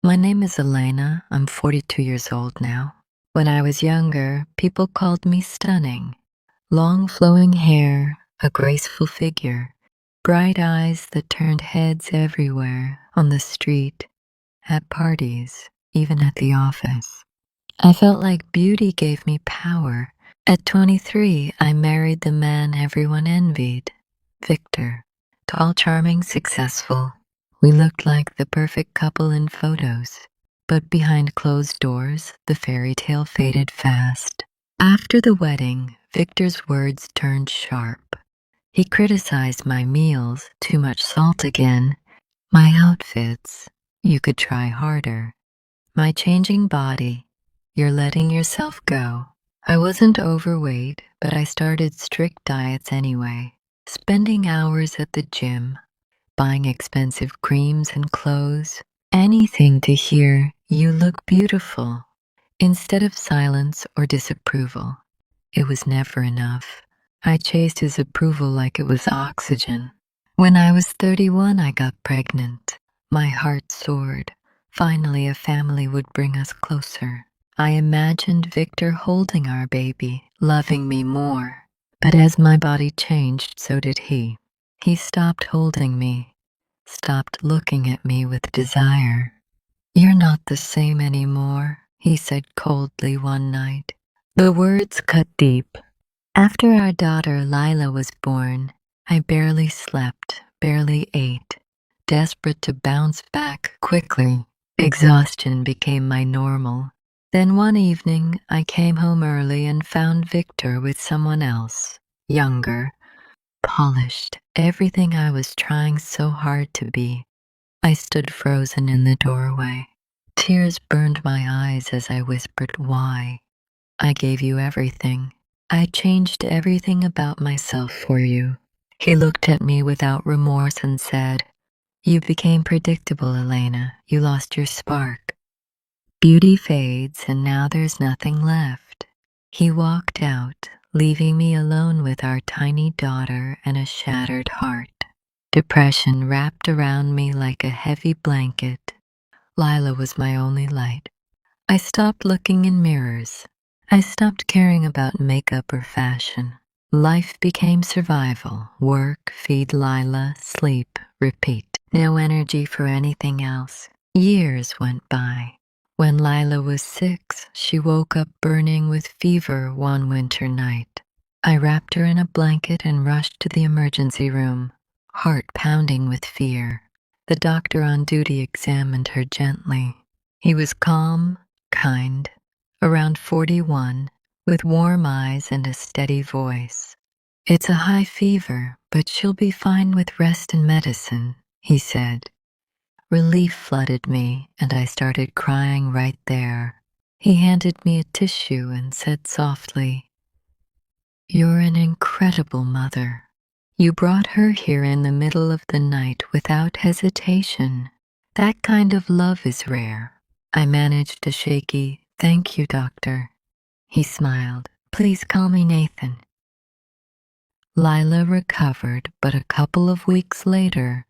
My name is Elena. I'm 42 years old now. When I was younger, people called me stunning. Long flowing hair, a graceful figure, bright eyes that turned heads everywhere, on the street, at parties, even at the office. I felt like beauty gave me power. At 23, I married the man everyone envied, Victor. Tall, charming, successful. We looked like the perfect couple in photos. But behind closed doors, the fairy tale faded fast. After the wedding, Victor's words turned sharp. He criticized my meals, too much salt again, my outfits, you could try harder, my changing body, you're letting yourself go. I wasn't overweight, but I started strict diets anyway, spending hours at the gym, buying expensive creams and clothes, anything to hear, you look beautiful, instead of silence or disapproval. It was never enough. I chased his approval like it was oxygen. When I was 31, I got pregnant. My heart soared. Finally, a family would bring us closer. I imagined Victor holding our baby, loving me more. But as my body changed, so did he. He stopped holding me, stopped looking at me with desire. "You're not the same anymore," he said coldly one night. The words cut deep. After our daughter Lila was born, I barely slept, barely ate, desperate to bounce back quickly. Exhaustion became my normal. Then one evening, I came home early and found Victor with someone else, younger, polished, everything I was trying so hard to be. I stood frozen in the doorway. Tears burned my eyes as I whispered, "Why? I gave you everything. I changed everything about myself for you." He looked at me without remorse and said, "You became predictable, Elena. You lost your spark. Beauty fades and now there's nothing left." He walked out, leaving me alone with our tiny daughter and a shattered heart. Depression wrapped around me like a heavy blanket. Lila was my only light. I stopped looking in mirrors. I stopped caring about makeup or fashion. Life became survival. Work, feed Lila, sleep, repeat. No energy for anything else. Years went by. When Lila was 6, she woke up burning with fever one winter night. I wrapped her in a blanket and rushed to the emergency room, heart pounding with fear. The doctor on duty examined her gently. He was calm, kind, around 41, with warm eyes and a steady voice. "It's a high fever, but she'll be fine with rest and medicine," he said. Relief flooded me, and I started crying right there. He handed me a tissue and said softly, "You're an incredible mother. You brought her here in the middle of the night without hesitation. That kind of love is rare." I managed a shaky, "Thank you, doctor." He smiled. "Please call me Nathan." Lila recovered, but a couple of weeks later,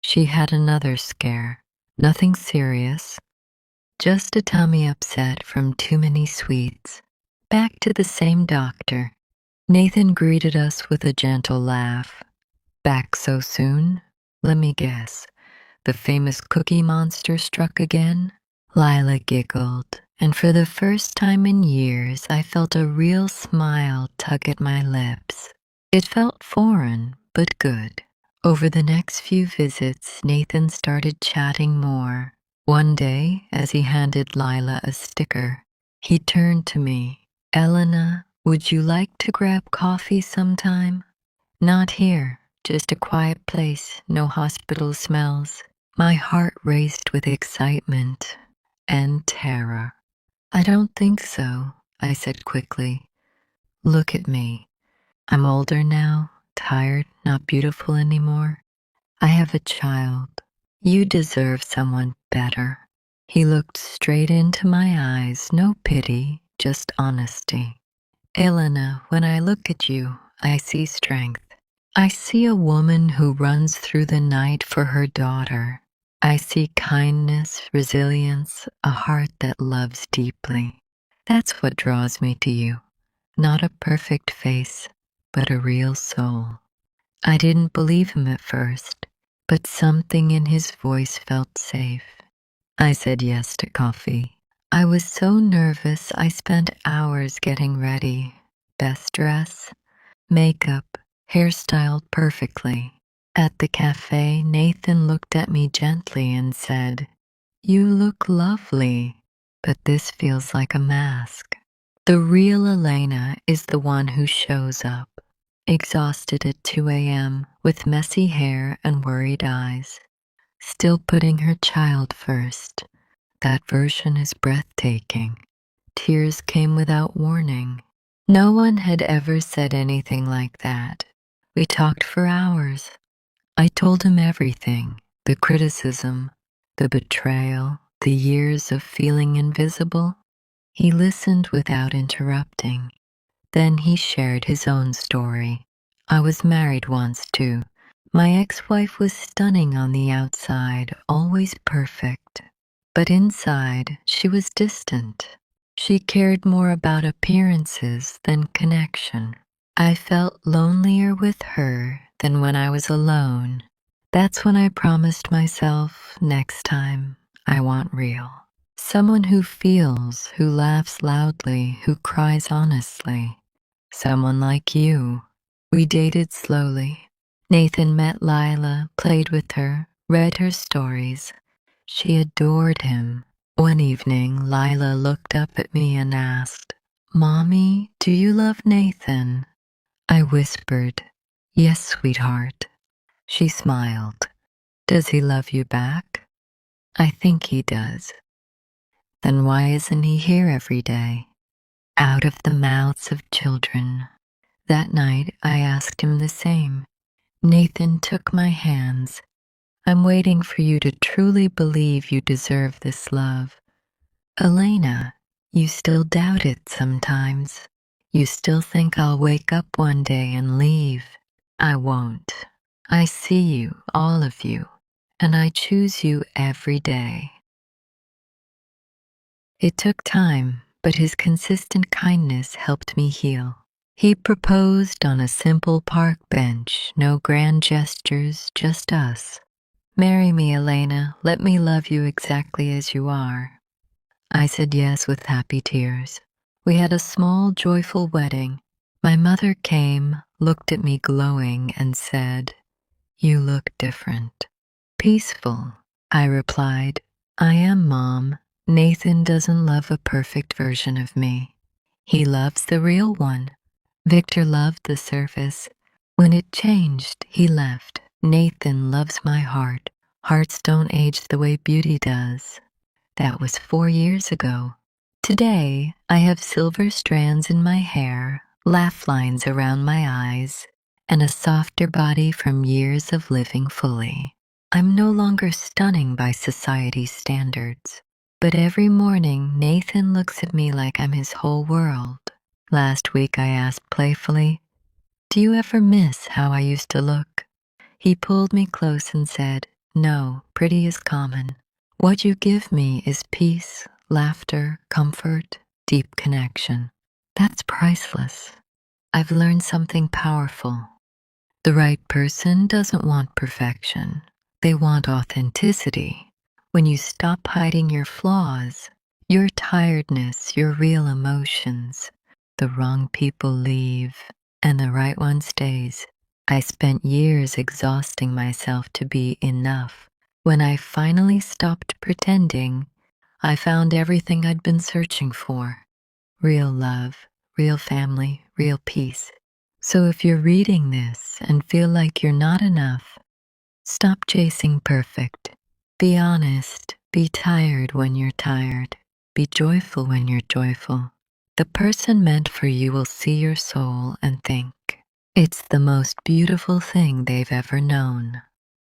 she had another scare. Nothing serious, just a tummy upset from too many sweets. Back to the same doctor. Nathan greeted us with a gentle laugh. "Back so soon? Let me guess. The famous cookie monster struck again?" Lila giggled, and for the first time in years, I felt a real smile tug at my lips. It felt foreign, but good. Over the next few visits, Nathan started chatting more. One day, as he handed Lila a sticker, he turned to me. "Elena, would you like to grab coffee sometime?" "Not here, just a quiet place, no hospital smells." My heart raced with excitement and terror. "I don't think so," I said quickly. "Look at me. I'm older now, tired, not beautiful anymore. I have a child. You deserve someone better." He looked straight into my eyes, no pity, just honesty. "Elena, when I look at you, I see strength. I see a woman who runs through the night for her daughter. I see kindness, resilience, a heart that loves deeply. That's what draws me to you. Not a perfect face, but a real soul. I didn't believe him at first, but something in his voice felt safe. I said yes to coffee. I was so nervous I spent hours getting ready. Best dress, makeup, hairstyled perfectly. At the cafe, Nathan looked at me gently and said, "You look lovely, but this feels like a mask." The real Elena is the one who shows up, exhausted at 2 a.m. with messy hair and worried eyes, still putting her child first. That version is breathtaking. Tears came without warning. No one had ever said anything like that. We talked for hours. I told him everything, the criticism, the betrayal, the years of feeling invisible. He listened without interrupting. Then he shared his own story. I was married once too. My ex-wife was stunning on the outside, always perfect. But inside, she was distant. She cared more about appearances than connection. I felt lonelier with her than when I was alone. That's when I promised myself, next time, I want real. Someone who feels, who laughs loudly, who cries honestly. Someone like you. We dated slowly. Nathan met Lila, played with her, read her stories. She adored him. One evening, Lila looked up at me and asked, "Mommy, do you love Nathan?" I whispered, "Yes, sweetheart." She smiled. "Does he love you back?" "I think he does." "Then why isn't he here every day?" Out of the mouths of children. That night, I asked him the same. Nathan took my hands. "I'm waiting for you to truly believe you deserve this love." "Elena, you still doubt it sometimes. You still think I'll wake up one day and leave. I won't. I see you, all of you, and I choose you every day." It took time, but his consistent kindness helped me heal. He proposed on a simple park bench, no grand gestures, just us. "Marry me, Elena. Let me love you exactly as you are." I said yes with happy tears. We had a small, joyful wedding. My mother came, looked at me glowing, and said, "You look different." "Peaceful," I replied. "I am, Mom. Nathan doesn't love a perfect version of me. He loves the real one." Victor loved the surface. When it changed, he left. Nathan loves my heart. Hearts don't age the way beauty does. That was 4 years ago. Today, I have silver strands in my hair, laugh lines around my eyes, and a softer body from years of living fully. I'm no longer stunning by society's standards, but every morning Nathan looks at me like I'm his whole world. Last week I asked playfully, "Do you ever miss how I used to look?" He pulled me close and said, "No, pretty is common. What you give me is peace, laughter, comfort, deep connection. That's priceless." I've learned something powerful. The right person doesn't want perfection. They want authenticity. When you stop hiding your flaws, your tiredness, your real emotions, the wrong people leave and the right one stays. I spent years exhausting myself to be enough. When I finally stopped pretending, I found everything I'd been searching for. Real love, real family, real peace. So if you're reading this and feel like you're not enough, stop chasing perfect. Be honest. Be tired when you're tired. Be joyful when you're joyful. The person meant for you will see your soul and think, "It's the most beautiful thing they've ever known."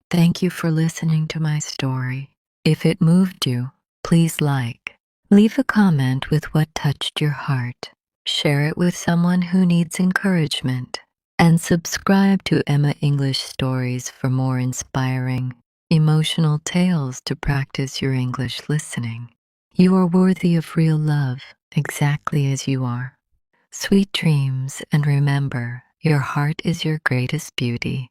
Thank you for listening to my story. If it moved you, please like. Leave a comment with what touched your heart. Share it with someone who needs encouragement. And subscribe to Emma English Stories for more inspiring, emotional tales to practice your English listening. You are worthy of real love, exactly as you are. Sweet dreams, and remember, your heart is your greatest beauty.